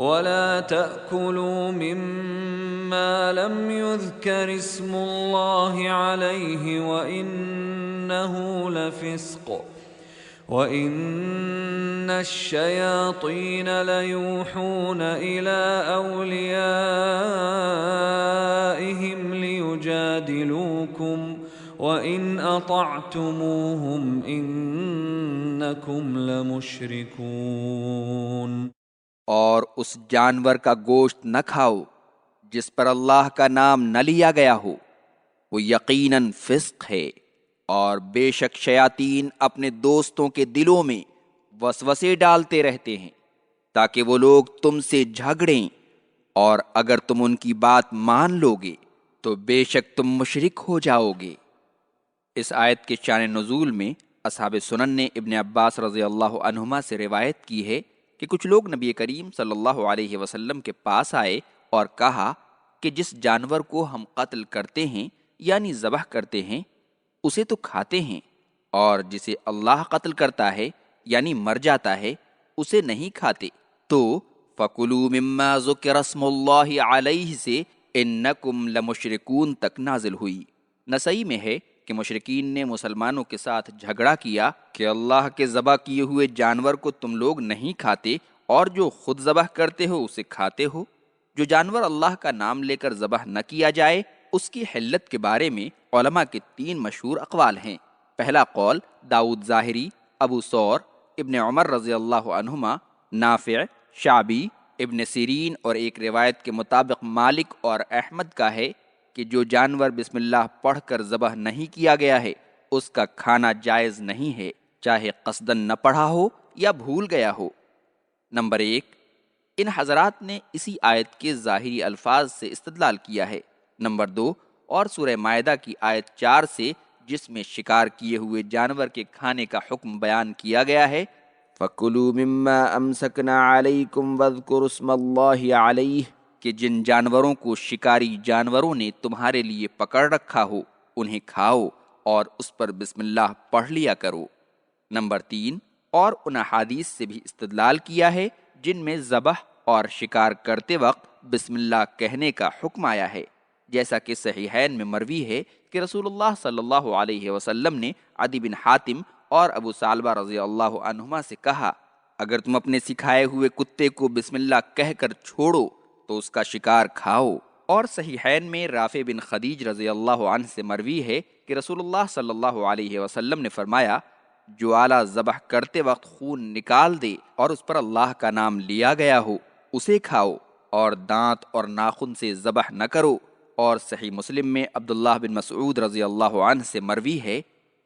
ولا تأكلوا مما لم يذكر اسم الله عليه وإنه لفسق وَإِنَّ الشَّيَاطِينَ لَيُوحُونَ إِلَىٰ أَوْلِيَائِهِمْ لِيُجَادِلُوكُمْ وَإِنْ أَطَعْتُمُوهُمْ إِنَّكُمْ لَمُشْرِكُونَ۔ اور اس جانور کا گوشت نہ کھاؤ جس پر اللہ کا نام نہ لیا گیا ہو، وہ یقیناً فسق ہے، اور بے شک شیاطین اپنے دوستوں کے دلوں میں وسوسے ڈالتے رہتے ہیں تاکہ وہ لوگ تم سے جھگڑیں، اور اگر تم ان کی بات مان لو گے تو بے شک تم مشرک ہو جاؤ گے۔ اس آیت کے شان نزول میں اصحاب سنن نے ابن عباس رضی اللہ عنہما سے روایت کی ہے کہ کچھ لوگ نبی کریم صلی اللہ علیہ وسلم کے پاس آئے اور کہا کہ جس جانور کو ہم قتل کرتے ہیں یعنی ذبح کرتے ہیں اسے تو کھاتے ہیں، اور جسے اللہ قتل کرتا ہے یعنی مر جاتا ہے اسے نہیں کھاتے، تو فَكُلُوا مِمَّا ذُكِرَ اسْمُ اللَّهِ عَلَيْهِ سے اِنَّكُمْ لَمُشْرِكُونَ تک نازل ہوئی۔ نسائی میں ہے کہ مشرکین نے مسلمانوں کے ساتھ جھگڑا کیا کہ اللہ کے ذبح کیے ہوئے جانور کو تم لوگ نہیں کھاتے، اور جو خود ذبح کرتے ہو اسے کھاتے ہو۔ جو جانور اللہ کا نام لے کر ذبح نہ کیا جائے اس کی حلت کے بارے میں علماء کے 3 مشہور اقوال ہیں۔ پہلا قول داؤد ظاہری، ابو ثور، ابن عمر رضی اللہ عنہما، نافع، شعبی، ابن سیرین اور ایک روایت کے مطابق مالک اور احمد کا ہے کہ جو جانور بسم اللہ پڑھ کر ذبح نہیں کیا گیا ہے اس کا کھانا جائز نہیں ہے، چاہے قصدن نہ پڑھا ہو یا بھول گیا ہو۔ نمبر 1، ان حضرات نے اسی آیت کے ظاہری الفاظ سے استدلال کیا ہے۔ نمبر 2، اور سورہ مائدہ کی آیت 4 سے جس میں شکار کیے ہوئے جانور کے کھانے کا حکم بیان کیا گیا ہے، فَكُلُوا مِمَّا أَمْسَكْنَا عَلَيْكُمْ وَاذْكُرُوا اسْمَ اللَّهِ عَلَيْهِ، کہ جن جانوروں کو شکاری جانوروں نے تمہارے لیے پکڑ رکھا ہو انہیں کھاؤ اور اس پر بسم اللہ پڑھ لیا کرو۔ نمبر 3، اور ان احادیث سے بھی استدلال کیا ہے جن میں ذبح اور شکار کرتے وقت بسم اللہ کہنے کا حکم آیا ہے، جیسا کہ صحیحین میں مروی ہے کہ رسول اللہ صلی اللہ علیہ وسلم نے عدی بن حاتم اور ابو ثعلبہ رضی اللہ عنہما سے کہا، اگر تم اپنے سکھائے ہوئے کتے کو بسم اللہ کہہ کر چھوڑو تو اس کا شکار کھاؤ۔ اور صحیحین میں رافع بن خدیج رضی اللہ عنہ سے مروی ہے کہ رسول اللہ صلی اللہ علیہ وسلم نے فرمایا، جو اعلیٰ ذبح کرتے وقت خون نکال دے اور اس پر اللہ کا نام لیا گیا ہو اسے کھاؤ، اور دانت اور ناخن سے ذبح نہ کرو۔ اور صحیح مسلم میں عبداللہ بن مسعود رضی اللہ عنہ سے مروی ہے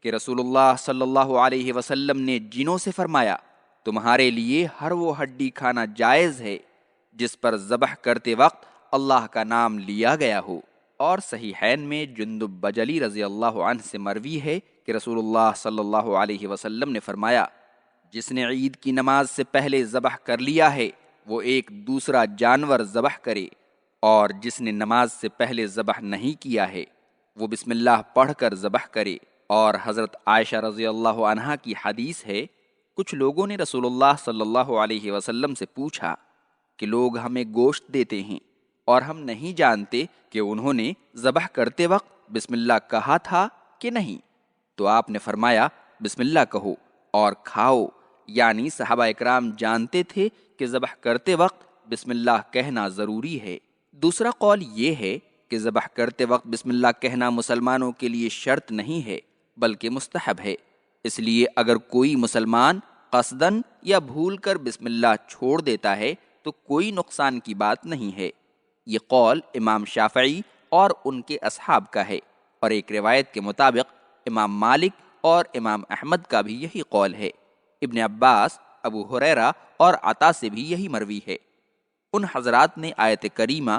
کہ رسول اللہ صلی اللہ علیہ وسلم نے جنوں سے فرمایا، تمہارے لیے ہر وہ ہڈی کھانا جائز ہے جس پر ذبح کرتے وقت اللہ کا نام لیا گیا ہو۔ اور صحیحین میں جندب بجلی رضی اللہ عنہ سے مروی ہے کہ رسول اللہ صلی اللہ علیہ وسلم نے فرمایا، جس نے عید کی نماز سے پہلے ذبح کر لیا ہے وہ ایک دوسرا جانور ذبح کرے، اور جس نے نماز سے پہلے ذبح نہیں کیا ہے وہ بسم اللہ پڑھ کر ذبح کرے۔ اور حضرت عائشہ رضی اللہ عنہا کی حدیث ہے، کچھ لوگوں نے رسول اللہ صلی اللہ علیہ وسلم سے پوچھا کہ لوگ ہمیں گوشت دیتے ہیں اور ہم نہیں جانتے کہ انہوں نے ذبح کرتے وقت بسم اللہ کہا تھا کہ نہیں، تو آپ نے فرمایا بسم اللہ کہو اور کھاؤ، یعنی صحابہ اکرام جانتے تھے کہ ذبح کرتے وقت بسم اللہ کہنا ضروری ہے۔ دوسرا قول یہ ہے کہ ذبح کرتے وقت بسم اللہ کہنا مسلمانوں کے لیے شرط نہیں ہے بلکہ مستحب ہے، اس لیے اگر کوئی مسلمان قصدن یا بھول کر بسم اللہ چھوڑ دیتا ہے تو کوئی نقصان کی بات نہیں ہے۔ یہ قول امام شافعی اور ان کے اصحاب کا ہے، اور ایک روایت کے مطابق امام مالک اور امام احمد کا بھی یہی قول ہے۔ ابن عباس، ابو ہریرہ اور عطا سے بھی یہی مروی ہے۔ ان حضرات نے آیت کریمہ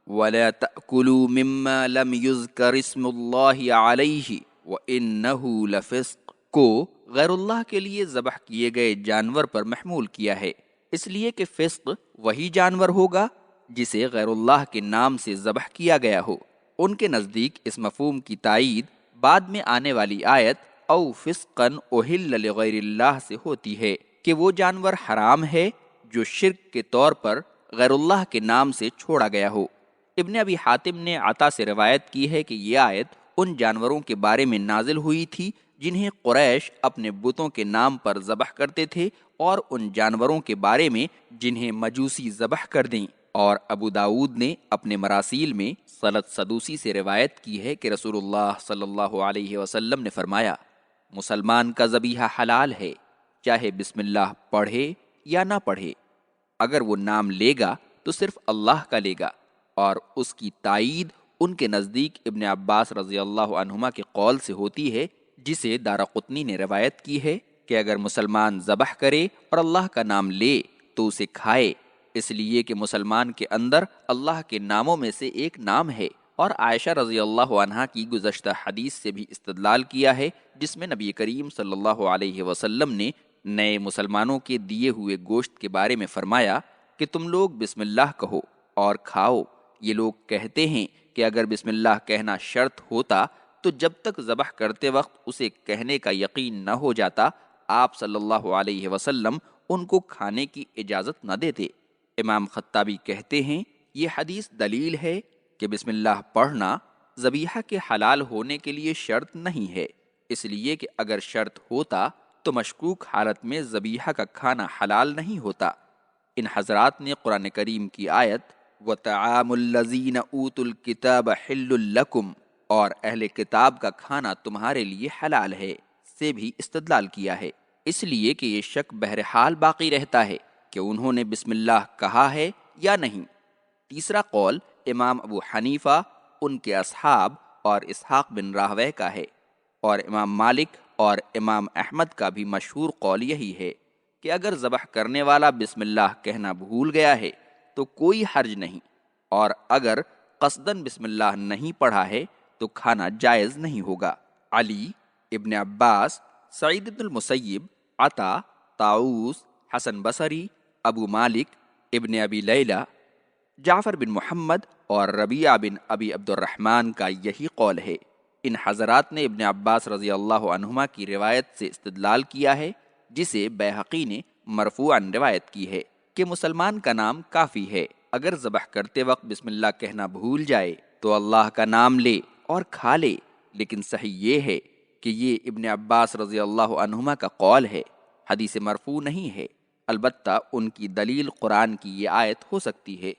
وَلَا تَأْكُلُوا مِمَّا لَمْ يُذْكَرِ اسْمُ اللَّهِ عَلَيْهِ وَإِنَّهُ لَفِسْقٌ کو غیر اللہ کے لیے ذبح کیے گئے جانور پر محمول کیا ہے، اس لیے کہ فسق وہی جانور ہوگا جسے غیر اللہ کے نام سے ذبح کیا گیا ہو۔ ان کے نزدیک اس مفہوم کی تائید بعد میں آنے والی آیت او فسقن اہل لغیر اللہ سے ہوتی ہے کہ وہ جانور حرام ہے جو شرک کے طور پر غیر اللہ کے نام سے چھوڑا گیا ہو۔ ابن ابی حاتم نے عطا سے روایت کی ہے کہ یہ آیت ان جانوروں کے بارے میں نازل ہوئی تھی جنہیں قریش اپنے بتوں کے نام پر ذبح کرتے تھے، اور ان جانوروں کے بارے میں جنہیں مجوسی ذبح کر دیں۔ اور ابو داود نے اپنے مراسیل میں صلت سدوسی سے روایت کی ہے کہ رسول اللہ صلی اللہ علیہ وسلم نے فرمایا، مسلمان کا ذبیحہ حلال ہے، چاہے بسم اللہ پڑھے یا نہ پڑھے۔ اگر وہ نام لے گا تو صرف اللہ کا لے گا۔ اور اس کی تائید ان کے نزدیک ابن عباس رضی اللہ عنہما کے قول سے ہوتی ہے، جسے دارقطنی نے روایت کی ہے کہ اگر مسلمان ذبح کرے اور اللہ کا نام لے تو اسے کھائے، اس لیے کہ مسلمان کے اندر اللہ کے ناموں میں سے ایک نام ہے۔ اور عائشہ رضی اللہ عنہا کی گزشتہ حدیث سے بھی استدلال کیا ہے، جس میں نبی کریم صلی اللہ علیہ وسلم نے نئے مسلمانوں کے دیے ہوئے گوشت کے بارے میں فرمایا کہ تم لوگ بسم اللہ کہو اور کھاؤ۔ یہ لوگ کہتے ہیں کہ اگر بسم اللہ کہنا شرط ہوتا تو جب تک ذبح کرتے وقت اسے کہنے کا یقین نہ ہو جاتا، آپ صلی اللہ علیہ وسلم ان کو کھانے کی اجازت نہ دیتے۔ امام خطابی کہتے ہیں، یہ حدیث دلیل ہے کہ بسم اللہ پڑھنا ذبیحہ کے حلال ہونے کے لیے شرط نہیں ہے، اس لیے کہ اگر شرط ہوتا تو مشکوک حالت میں ذبیحہ کا کھانا حلال نہیں ہوتا۔ ان حضرات نے قرآن کریم کی آیت وَطَعَامُ الَّذِينَ أُوتُوا الْكِتَابَ حِلٌّ لَكُمْ اور اہل کتاب کا کھانا تمہارے لیے حلال ہے سے بھی استدلال کیا ہے، اس لیے کہ یہ شک بہرحال باقی رہتا ہے کہ انہوں نے بسم اللہ کہا ہے یا نہیں۔ تیسرا قول امام ابو حنیفہ، ان کے اصحاب اور اسحاق بن راہویہ کا ہے، اور امام مالک اور امام احمد کا بھی مشہور قول یہی ہے کہ اگر ذبح کرنے والا بسم اللہ کہنا بھول گیا ہے تو کوئی حرج نہیں، اور اگر قصداً بسم اللہ نہیں پڑھا ہے تو کھانا جائز نہیں ہوگا۔ علی، ابن عباس، سعید بن المسیب، عطا، طاؤوس، حسن بصری، ابو مالک، ابن ابی لیلہ، جعفر بن محمد اور ربیعہ بن ابی عبد الرحمن کا یہی قول ہے۔ ان حضرات نے ابن عباس رضی اللہ عنہما کی روایت سے استدلال کیا ہے، جسے بیہقی نے مرفوعاً روایت کی ہے کہ مسلمان کا نام کافی ہے، اگر ذبح کرتے وقت بسم اللہ کہنا بھول جائے تو اللہ کا نام لے اور کھا لے۔ لیکن صحیح یہ ہے کہ یہ ابن عباس رضی اللہ عنہما کا قول ہے، حدیث مرفوع نہیں ہے۔ البتہ ان کی دلیل قرآن کی یہ آیت ہو سکتی ہے،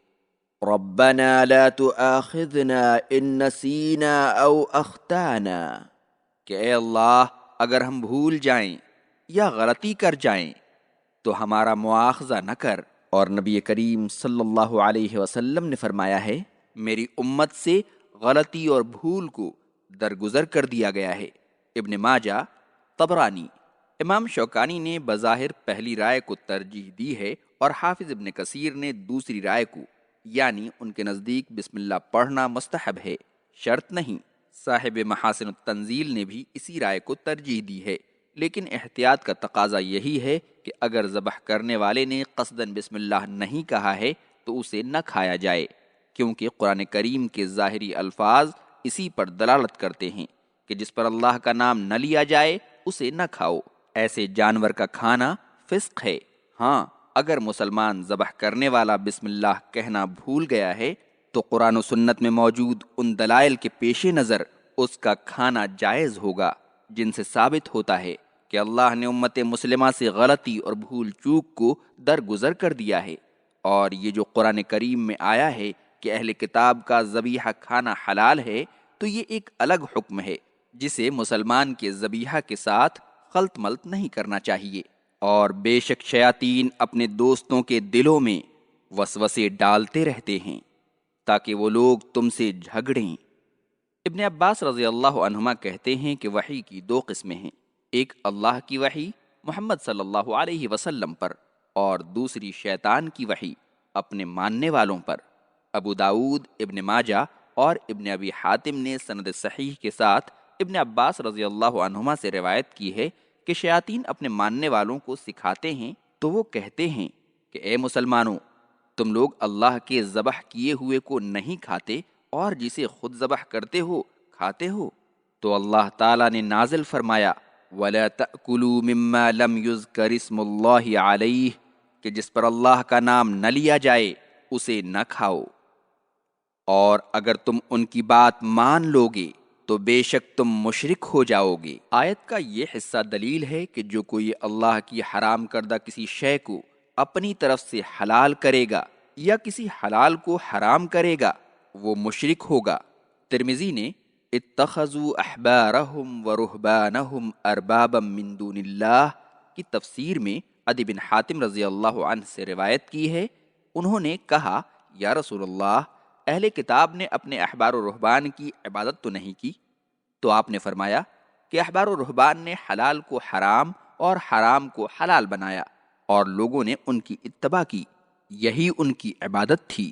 ربنا لا تؤاخذنا ان نسینا او اخطانا، کہ اے اللہ اگر ہم بھول جائیں یا غلطی کر جائیں تو ہمارا مواخذہ نہ کر۔ اور نبی کریم صلی اللہ علیہ وسلم نے فرمایا ہے، میری امت سے غلطی اور بھول کو درگزر کر دیا گیا ہے۔ ابن ماجہ، طبرانی۔ امام شوکانی نے بظاہر پہلی رائے کو ترجیح دی ہے، اور حافظ ابن کثیر نے دوسری رائے کو، یعنی ان کے نزدیک بسم اللہ پڑھنا مستحب ہے، شرط نہیں۔ صاحب محاسن التنزیل نے بھی اسی رائے کو ترجیح دی ہے، لیکن احتیاط کا تقاضا یہی ہے کہ اگر ذبح کرنے والے نے قصداً بسم اللہ نہیں کہا ہے تو اسے نہ کھایا جائے، کیونکہ قرآن کریم کے ظاہری الفاظ اسی پر دلالت کرتے ہیں کہ جس پر اللہ کا نام نہ لیا جائے اسے نہ کھاؤ۔ ایسے جانور کا کھانا فسق ہے۔ ہاں، اگر مسلمان ذبح کرنے والا بسم اللہ کہنا بھول گیا ہے تو قرآن و سنت میں موجود ان دلائل کے پیش نظر اس کا کھانا جائز ہوگا جن سے ثابت ہوتا ہے کہ اللہ نے امت مسلمہ سے غلطی اور بھول چوک کو درگزر کر دیا ہے۔ اور یہ جو قرآن کریم میں آیا ہے کہ اہل کتاب کا ذبیحہ کھانا حلال ہے، تو یہ ایک الگ حکم ہے جسے مسلمان کے ذبیحہ کے ساتھ خلط ملط نہیں کرنا چاہیے۔ اور بے شک شیاطین اپنے دوستوں کے دلوں میں وسوسے ڈالتے رہتے ہیں تاکہ وہ لوگ تم سے جھگڑیں۔ ابن عباس رضی اللہ عنہما کہتے ہیں کہ وحی کی دو قسمیں ہیں، ایک اللہ کی وحی محمد صلی اللہ علیہ وسلم پر، اور دوسری شیطان کی وحی اپنے ماننے والوں پر۔ ابو داود، ابن ماجہ اور ابن ابی حاتم نے سند صحیح کے ساتھ ابن عباس رضی اللہ عنہما سے روایت کی ہے کہ شیاطین اپنے ماننے والوں کو سکھاتے ہیں تو وہ کہتے ہیں کہ اے مسلمانوں، تم لوگ اللہ کے ذبح کیے ہوئے کو نہیں کھاتے اور جسے خود ذبح کرتے ہو کھاتے ہو؟ تو اللہ تعالیٰ نے نازل فرمایا وَلَا تَأْكُلُوا مِمَّا لَمْ يُذْكَرِ اسْمُ اللَّهِ عَلَيْهِ، کہ جس پر اللہ کا نام نہ لیا جائے اسے نہ کھاؤ، اور اگر تم ان کی بات مان لوگے تو بے شک تم مشرک ہو جاؤ گے۔ آیت کا یہ حصہ دلیل ہے کہ جو کوئی اللہ کی حرام کردہ کسی شے کو اپنی طرف سے حلال کرے گا یا کسی حلال کو حرام کرے گا وہ مشرک ہوگا۔ ترمذی نے اتخذوا احبارهم ورهبانهم اربابا من دون اللہ کی تفسیر میں عدی بن حاتم رضی اللہ عنہ سے روایت کی ہے، انہوں نے کہا یا رسول اللہ، اہل کتاب نے اپنے احبار و رہبان کی عبادت تو نہیں کی؟ تو آپ نے فرمایا کہ احبار و رہبان نے حلال کو حرام اور حرام کو حلال بنایا اور لوگوں نے ان کی اتباع کی، یہی ان کی عبادت تھی۔